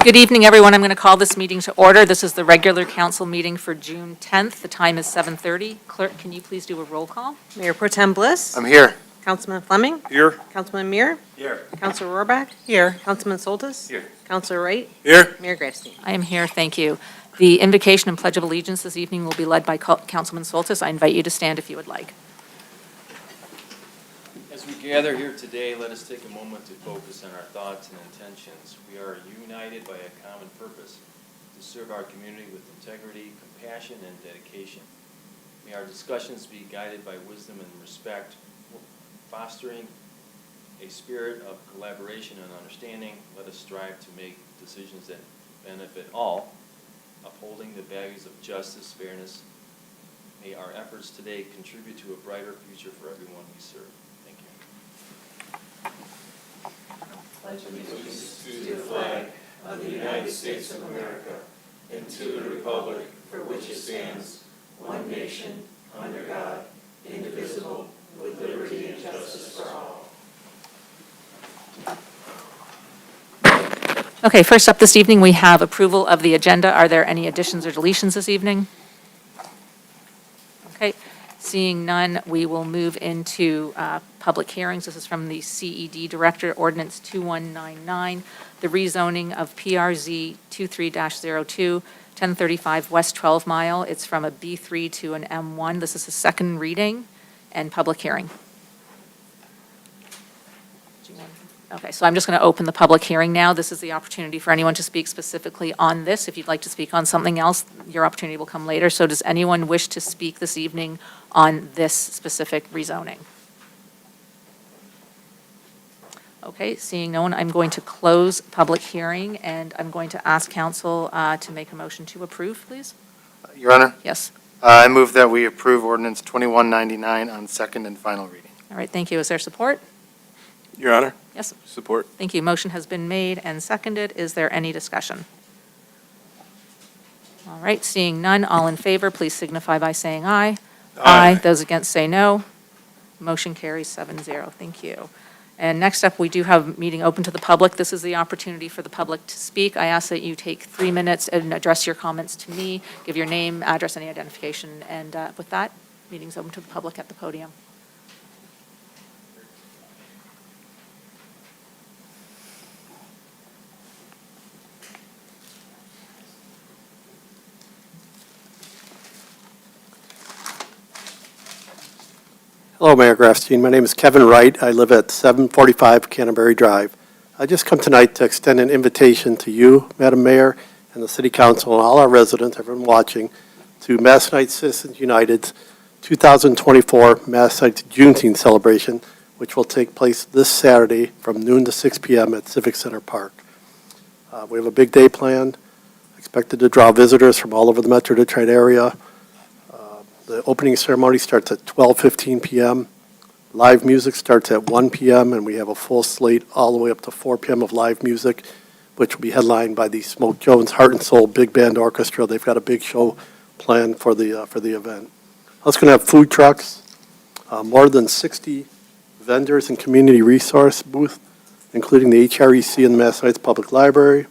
Good evening, everyone. I'm going to call this meeting to order. This is the regular council meeting for June 10th. The time is 7:30. Clerk, can you please do a roll call? Mayor Pro Tem Bliss. I'm here. Councilman Fleming. Here. Councilman Muir. Here. Councilor Rohrbach. Here. Councilman Soltis. Here. Councilor Wright. Here. Mayor Grafstein. I am here, thank you. The invocation and pledge of allegiance this evening will be led by Councilman Soltis. I invite you to stand if you would like. As we gather here today, let us take a moment to focus on our thoughts and intentions. We are united by a common purpose to serve our community with integrity, compassion, and dedication. May our discussions be guided by wisdom and respect, fostering a spirit of collaboration and understanding. Let us strive to make decisions that benefit all, upholding the values of justice, fairness. May our efforts today contribute to a brighter future for everyone we serve. Thank you. Pledge allegiance to the flag of the United States of America and to the republic for which it stands, one nation, under God, indivisible, with liberty and justice for all. Okay, first up this evening, we have approval of the agenda. Are there any additions or deletions this evening? Okay, seeing none, we will move into public hearings. This is from the CED Director, Ordinance 2199, the rezoning of PRZ 23-02, 1035 West 12 Mile. It's from a B3 to an M1. This is a second reading and public hearing. Okay, so I'm just going to open the public hearing now. This is the opportunity for anyone to speak specifically on this. If you'd like to speak on something else, your opportunity will come later. So does anyone wish to speak this evening on this specific rezoning? Okay, seeing no one, I'm going to close public hearing, and I'm going to ask council to make a motion to approve, please. Your Honor, Yes. I move that we approve ordinance 2199 on second and final reading. All right, thank you. Is there support? Your Honor? Yes. Support. Thank you. Motion has been made and seconded. Is there any discussion? All right, seeing none, all in favor, please signify by saying aye. Aye. Those against say no. Motion carries 7-0. Thank you. And next up, we do have a meeting open to the public. This is the opportunity for the public to speak. I ask that you take 3 minutes and address your comments to me, give your name, address, any identification, and with that, meeting's open to the public at the podium. Hello, Mayor Grafstein. My name is Kevin Wright. I live at 745 Canterbury Drive. I just come tonight to extend an invitation to you, Madam Mayor, and the City Council, and all our residents, everyone watching, to Massachusetts Citizens United's 2024 Massachusetts Juneteenth celebration, which will take place this Saturday from noon to 6 p.m. at Civic Center Park. We have a big day planned, expected to draw visitors from all over the Metro Detroit area. The opening ceremony starts at 12:15 p.m. Live music starts at 1 p.m., and we have a full slate all the way up to 4 p.m. of live music, which will be headlined by the Smoke Jones Heart and Soul Big Band Orchestra. They've got a big show planned for the event. Also going to have food trucks, more than 60 vendors and community resource booth, including the HREC and the Massachusetts Public Library.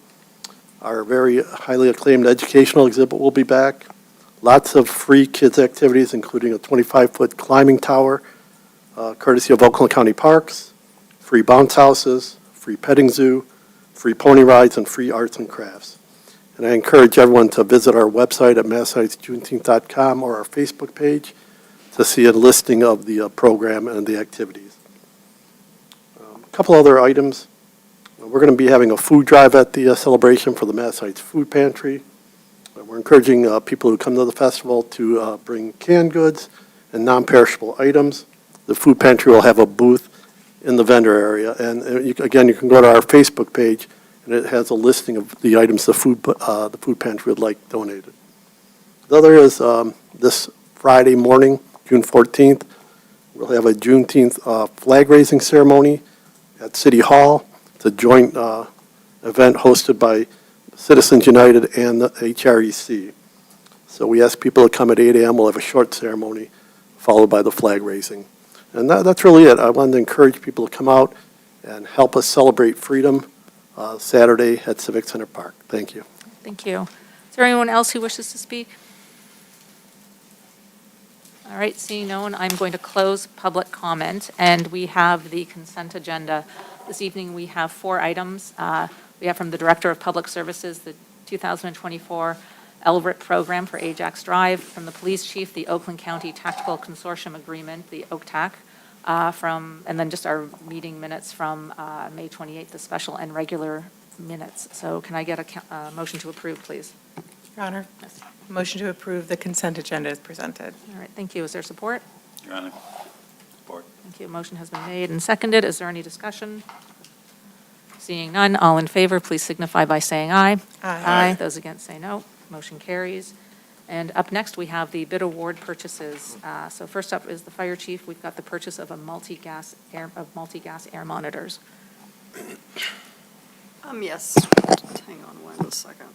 Our very highly acclaimed educational exhibit will be back. Lots of free kids activities, including a 25-foot climbing tower, courtesy of Oakland County Parks, free bounce houses, free petting zoo, free pony rides, and free arts and crafts. And I encourage everyone to visit our website at MassachusettsJuneteenth.com or our Facebook page to see a listing of the program and the activities. A couple other items. We're going to be having a food drive at the celebration for the Massachusetts Food Pantry. We're encouraging people who come to the festival to bring canned goods and non-perishable items. The food pantry will have a booth in the vendor area. And again, you can go to our Facebook page, and it has a listing of the items the food pantry would like donated. The other is this Friday morning, June 14th, we'll have a Juneteenth flag raising ceremony at City Hall. It's a joint event hosted by Citizens United and the HREC. So we ask people to come at 8 a.m. We'll have a short ceremony followed by the flag raising. And that's really it. I wanted to encourage people to come out and help us celebrate freedom Saturday at Civic Center Park. Thank you. Thank you. Is there anyone else who wishes to speak? All right, seeing no one, I'm going to close public comment, and we have the consent agenda. This evening, we have 4 items. We have from the Director of Public Services, the 2024 LRIP program for Ajax Drive. From the Police Chief, the Oakland County Tactical Consortium Agreement, the OCTAC. And then just our meeting minutes from May 28th, the special and regular minutes. So can I get a motion to approve, please? Your Honor, Yes. motion to approve the consent agenda is presented. All right, thank you. Is there support? Your Honor, support. Thank you. Motion has been made and seconded. Is there any discussion? Seeing none, all in favor, please signify by saying aye. Aye. Those against say no. Motion carries. And up next, we have the bid award purchases. So first up is the Fire Chief. We've got the purchase of multi-gas air monitors. Yes. Hang on one second.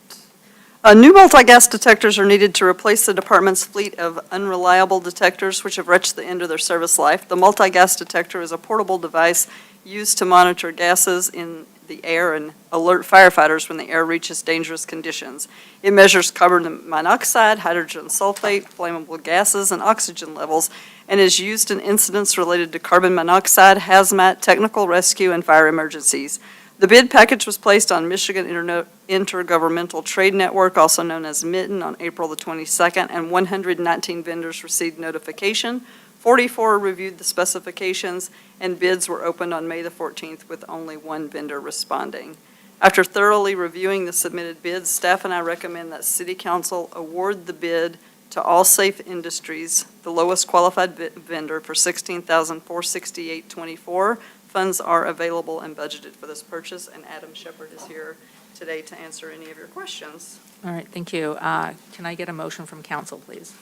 New multi-gas detectors are needed to replace the department's fleet of unreliable detectors which have reached the end of their service life. The multi-gas detector is a portable device used to monitor gases in the air and alert firefighters when the air reaches dangerous conditions. It measures carbon monoxide, hydrogen sulfate, flammable gases, and oxygen levels, and is used in incidents related to carbon monoxide, hazmat, technical rescue, and fire emergencies. The bid package was placed on Michigan Intergovernmental Trade Network, also known as MITN, on April the 22nd, and 119 vendors received notification. 44 reviewed the specifications, and bids were opened on May the 14th with only 1 vendor responding. After thoroughly reviewing the submitted bids, staff and I recommend that City Council award the bid to Allsafe Industries, the lowest qualified vendor, for $16,468.24. Funds are available and budgeted for this purchase, and Adam Shepard is here today to answer any of your questions. All right, thank you. Can I get a motion from council, please?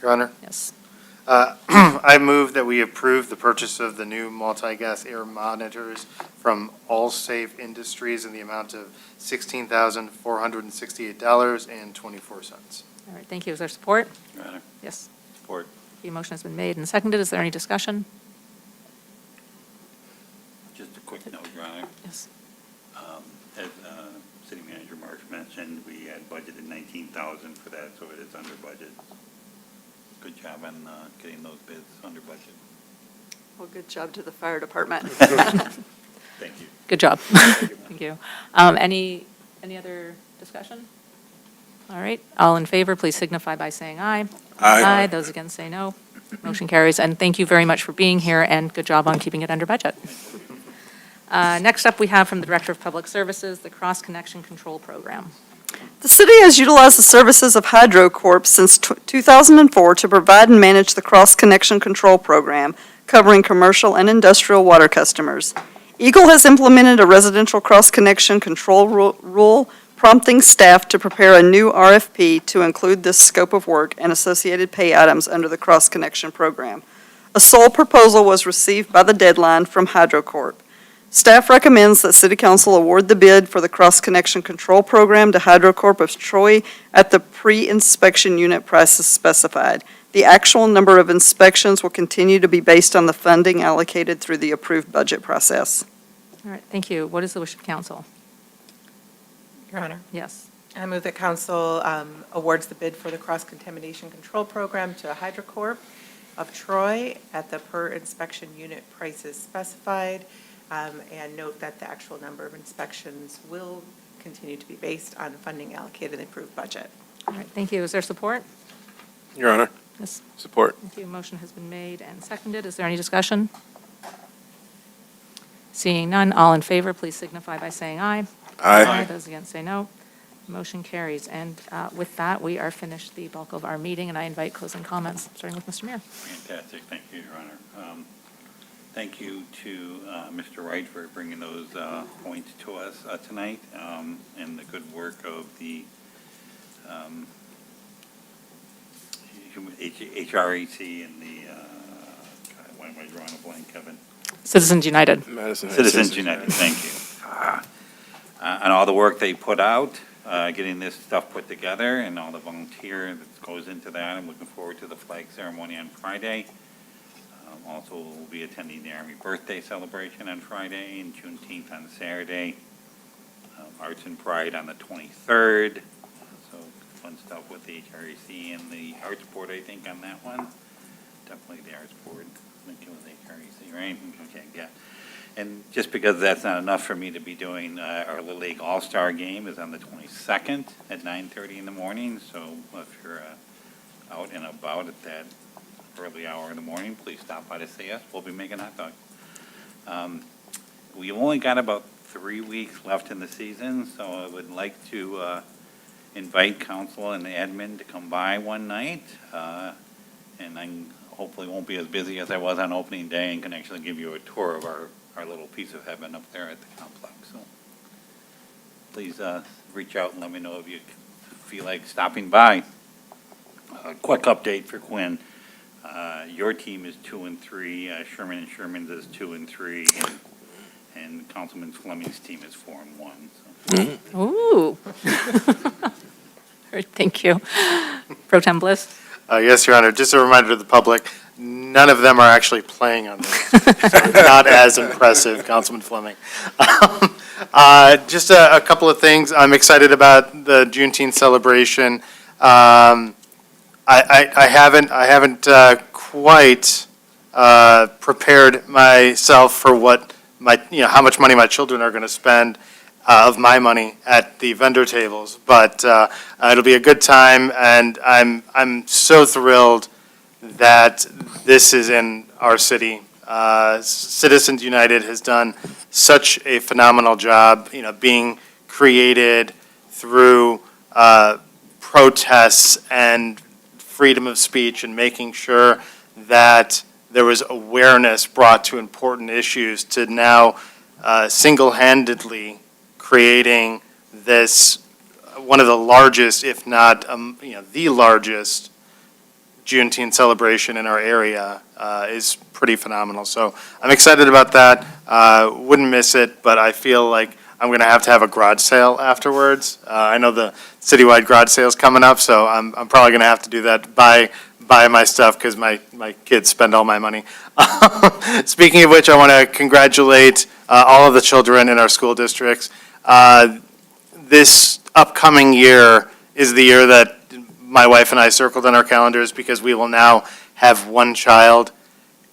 Your Honor, Yes. I move that we approve the purchase of the new multi-gas air monitors from Allsafe Industries in the amount of $16,468.24. All right, thank you. Is there support? Your Honor, Yes. support. The motion has been made and seconded. Is there any discussion? Just a quick note, Your Honor. Yes. As City Manager Marsh mentioned, we had budgeted $19,000 for that, so it is under budget. Good job on getting those bids under budget. Well, good job to the fire department. Thank you. Good job. Thank you. Any other discussion? All right, all in favor, please signify by saying aye. Aye. Those against say no. Motion carries, and thank you very much for being here, and good job on keeping it under budget. Next up, we have from the Director of Public Services, the Cross Connection Control Program. The city has utilized the services of HydroCorp since 2004 to provide and manage the Cross Connection Control Program, covering commercial and industrial water customers. Eagle has implemented a residential cross-connection control rule, prompting staff to prepare a new RFP to include this scope of work and associated pay items under the Cross Connection Program. A sole proposal was received by the deadline from HydroCorp. Staff recommends that City Council award the bid for the Cross Connection Control Program to HydroCorp of Troy at the pre-inspection unit prices specified. The actual number of inspections will continue to be based on the funding allocated through the approved budget process. All right, thank you. What is the wish of council? Your Honor, Yes. I move that council awards the bid for the cross-contamination control program to HydroCorp of Troy at the per-inspection unit prices specified, and note that the actual number of inspections will continue to be based on funding allocated in the approved budget. All right, thank you. Is there support? Your Honor, Yes. support. Thank you. Motion has been made and seconded. Is there any discussion? Seeing none, all in favor, please signify by saying aye. Aye. Those against say no. Motion carries. And with that, we are finished the bulk of our meeting, and I invite closing comments, starting with Mr. Mayor. Fantastic. Thank you, Your Honor. Thank you to Mr. Wright for bringing those points to us tonight, and the good work of the HREC and the, God, why am I drawing a blank, Kevin? Citizens United. Madison Heights Citizens United, thank you. And all the work they put out, getting this stuff put together, and all the volunteer that goes into that. I'm looking forward to the flag ceremony on Friday. Also, we'll be attending the Army birthday celebration on Friday and Juneteenth on Saturday. Arts and Pride on the 23rd. So fun stuff with the HREC and the Arts Board, I think, on that one. Definitely the Arts Board, I think it was HREC, right? Okay, yeah. And just because that's not enough for me to be doing, our Little League All-Star Game is on the 22nd at 9:30 in the morning. So if you're out and about at that early hour in the morning, please stop by to see us. We'll be making hot dogs. We've only got about 3 weeks left in the season, so I would like to invite council and admin to come by one night. And I hopefully won't be as busy as I was on opening day and can actually give you a tour of our little piece of heaven up there at the complex. So please reach out and let me know if you feel like stopping by. A quick update for Quinn. Your team is 2-3. Sherman and Sherman's is 2-3. And Councilman Fleming's team is 4-1. So. Ooh. Thank you. Pro Tem Bliss? Yes, Your Honor, just a reminder to the public, none of them are actually playing on this. So it's not as impressive, Councilman Fleming. Just a couple of things. I'm excited about the Juneteenth celebration. I haven't quite prepared myself for what how much money my children are going to spend of my money at the vendor tables, but it'll be a good time, and I'm so thrilled that this is in our city. Citizens United has done such a phenomenal job, being created through protests and freedom of speech and making sure that there was awareness brought to important issues to now single-handedly creating this, one of the largest, if not, the largest Juneteenth celebration in our area is pretty phenomenal. So I'm excited about that. Wouldn't miss it, but I feel like I'm going to have a garage sale afterwards. I know the citywide garage sale is coming up, so I'm probably going to have to do that, buy my stuff, because my kids spend all my money. Speaking of which, I want to congratulate all of the children in our school districts. This upcoming year is the year that my wife and I circled on our calendars, because we will now have one child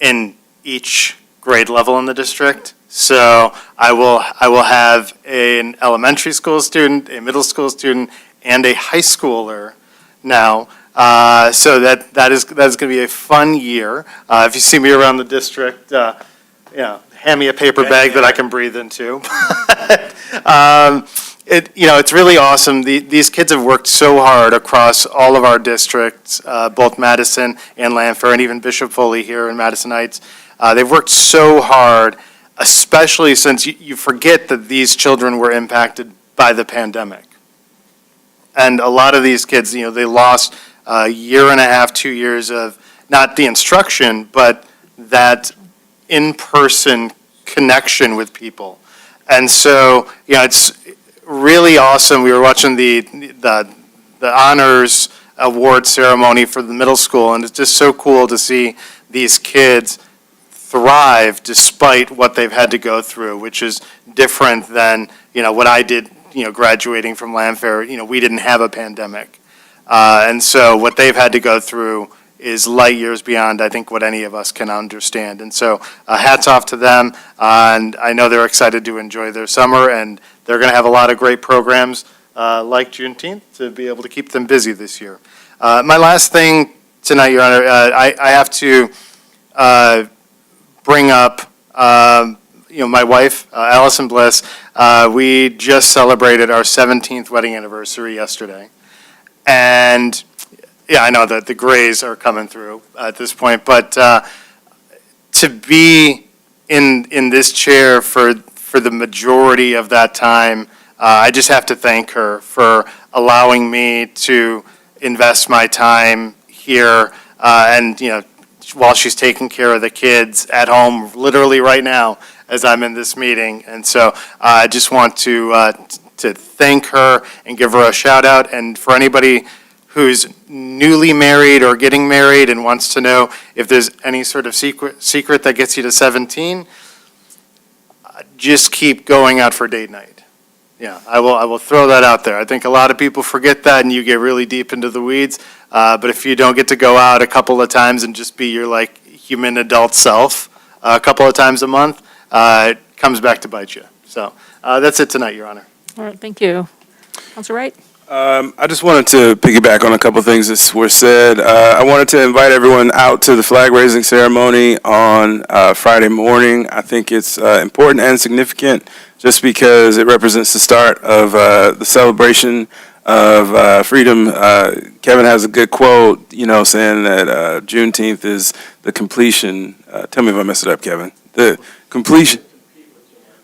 in each grade level in the district. So I will have an elementary school student, a middle school student, and a high schooler now. So that's going to be a fun year. If you see me around the district, hand me a paper bag that I can breathe into. It's really awesome. These kids have worked so hard across all of our districts, both Madison and Lanphier, and even Bishop Foley here in Madison Heights. They've worked so hard, especially since you forget that these children were impacted by the pandemic. And a lot of these kids, they lost a year and a half, 2 years of not the instruction, but that in-person connection with people. And so, it's really awesome. We were watching the honors award ceremony for the middle school, and it's just so cool to see these kids thrive despite what they've had to go through, which is different than, what I did, graduating from Lanphier. We didn't have a pandemic. And so what they've had to go through is light years beyond, I think, what any of us can understand. And so hats off to them, and I know they're excited to enjoy their summer, and they're going to have a lot of great programs like Juneteenth to be able to keep them busy this year. My last thing tonight, Your Honor, I have to bring up, my wife, Allison Bliss. We just celebrated our 17th wedding anniversary yesterday. And yeah, I know that the grays are coming through at this point, but to be in this chair for the majority of that time, I just have to thank her for allowing me to invest my time here, and while she's taking care of the kids at home, literally right now as I'm in this meeting. And so I just want to thank her and give her a shout out. And for anybody who's newly married or getting married and wants to know if there's any sort of secret that gets you to 17, just keep going out for date night. Yeah, I will throw that out there. I think a lot of people forget that and you get really deep into the weeds. But if you don't get to go out a couple of times and just be your like human adult self a couple of times a month, it comes back to bite you. So that's it tonight, Your Honor. All right, thank you. Counselor Wright? I just wanted to piggyback on a couple of things that were said. I wanted to invite everyone out to the flag raising ceremony on Friday morning. I think it's important and significant just because it represents the start of the celebration of freedom. Kevin has a good quote, saying that Juneteenth is the completion. Tell me if I messed it up, Kevin. The completion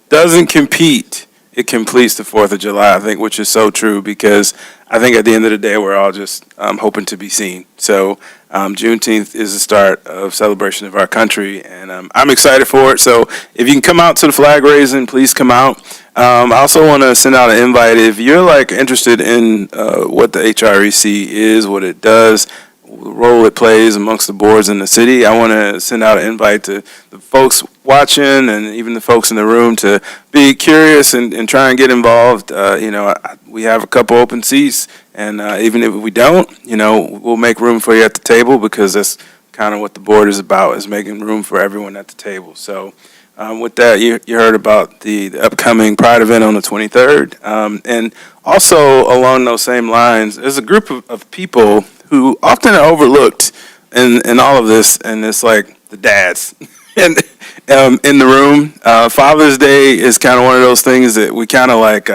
doesn't compete. It completes the 4th of July, I think, which is so true because I think at the end of the day, we're all just hoping to be seen. So Juneteenth is the start of celebration of our country, and I'm excited for it. So if you can come out to the flag raising, please come out. I also want to send out an invite. If you're like interested in what the HREC is, what it does, the role it plays amongst the boards in the city, I want to send out an invite to the folks watching and even the folks in the room to be curious and try and get involved. We have a couple open seats, and even if we don't, we'll make room for you at the table because that's kind of what the board is about, is making room for everyone at the table. So with that, you heard about the upcoming Pride event on the 23rd. And also along those same lines, there's a group of people who often are overlooked in all of this, and it's like the dads in the room. Father's Day is kind of one of those things that we kind of like,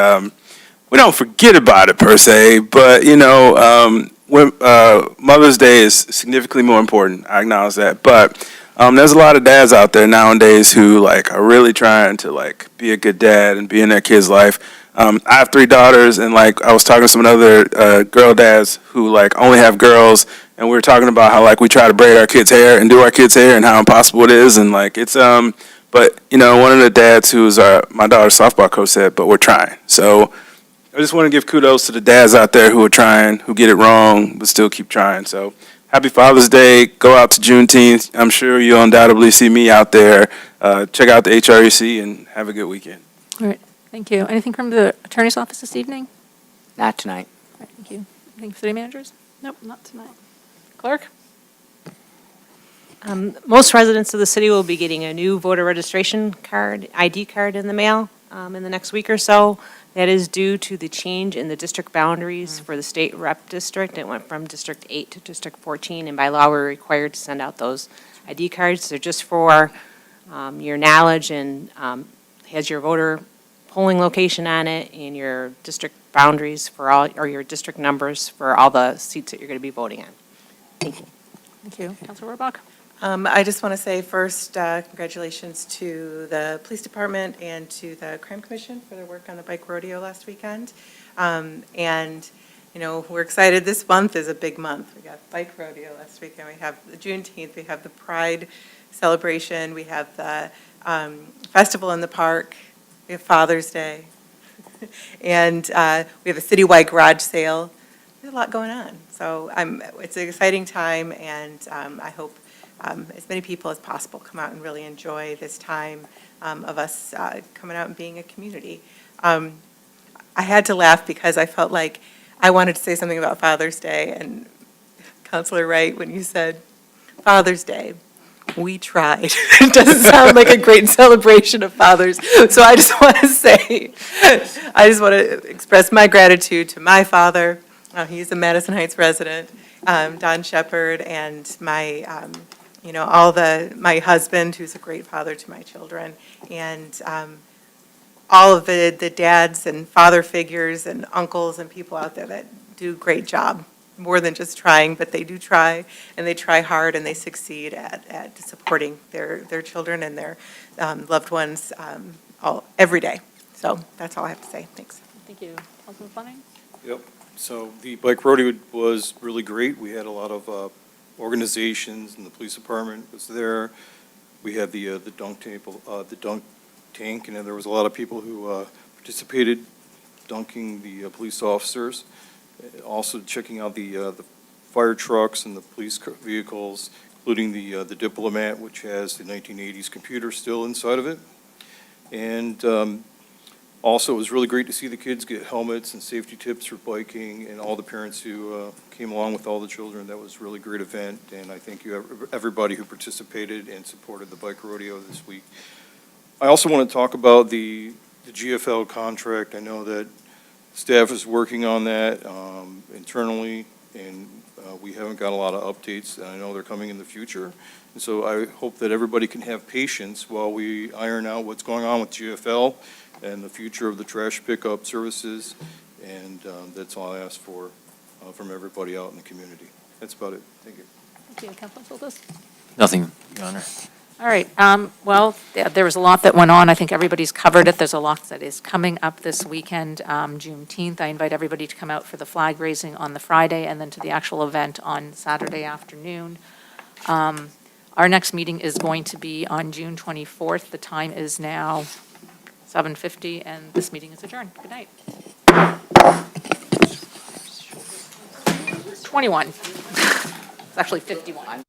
we don't forget about it per se, but when Mother's Day is significantly more important. I acknowledge that, but there's a lot of dads out there nowadays who like are really trying to like be a good dad and be in their kids' life. I have 3 daughters, and like I was talking to some other girl dads who like only have girls, and we were talking about how like we try to braid our kids' hair and do our kids' hair and how impossible it is, and like it's but one of the dads who's my daughter's softball coach said, but we're trying. So I just want to give kudos to the dads out there who are trying, who get it wrong, but still keep trying. So happy Father's Day. Go out to Juneteenth. I'm sure you'll undoubtedly see me out there. Check out the HREC and have a good weekend. All right, thank you. Anything from the Attorney's Office this evening? Not tonight. All right, thank you. Anything for city managers? Nope, not tonight. Clerk? Most residents of the city will be getting a new voter registration card, ID card in the mail in the next week or so. That is due to the change in the district boundaries for the state rep district. It went from District 8 to District 14, and by law, we're required to send out those ID cards. They're just for your knowledge and has your voter polling location on it and your district boundaries for all, or your district numbers for all the seats that you're going to be voting on. Thank you. Thank you. Counselor Rohrbach? I just want to say first, congratulations to the police department and to the crime commission for their work on the bike rodeo last weekend. We're excited. This month is a big month. We got bike rodeo last weekend. We have the Juneteenth. We have the Pride celebration. We have the festival in the park. We have Father's Day. And we have a citywide garage sale. There's a lot going on. So it's an exciting time, and I hope as many people as possible come out and really enjoy this time of us coming out and being a community. I had to laugh because I felt like I wanted to say something about Father's Day, and Counselor Wright, when you said Father's Day, we tried. It doesn't sound like a great celebration of fathers. So I just want to say, I just want to express my gratitude to my father. He's a Madison Heights resident, Don Shepard, and my my husband, who's a great father to my children, and all of the dads and father figures and uncles and people out there that do a great job, more than just trying, but they do try, and they try hard, and they succeed at supporting their children and their loved ones every day. So that's all I have to say. Thanks. Thank you. Councilman Fleming? Yep. So the bike rodeo was really great. We had a lot of organizations, and the police department was there. We had the dunk table, the dunk tank, and there was a lot of people who participated dunking the police officers. Also checking out the fire trucks and the police vehicles, including the Diplomat, which has the 1980s computer still inside of it. And Also, it was really great to see the kids get helmets and safety tips for biking, and all the parents who came along with all the children. That was a really great event, and I thank you, everybody who participated and supported the bike rodeo this week. I also want to talk about the GFL contract. I know that staff is working on that internally, and we haven't got a lot of updates, and I know they're coming in the future. And so I hope that everybody can have patience while we iron out what's going on with GFL and the future of the trash pickup services, and that's all I ask for from everybody out in the community. That's about it. Thank you. Thank you. Councilman Soltis? Nothing, Your Honor. All right, well, there was a lot that went on. I think everybody's covered it. There's a lot that is coming up this weekend, Juneteenth. I invite everybody to come out for the flag raising on the Friday and then to the actual event on Saturday afternoon. Our next meeting is going to be on June 24th. The time is now 7:50, and this meeting is adjourned. Good night. 21. It's actually 51.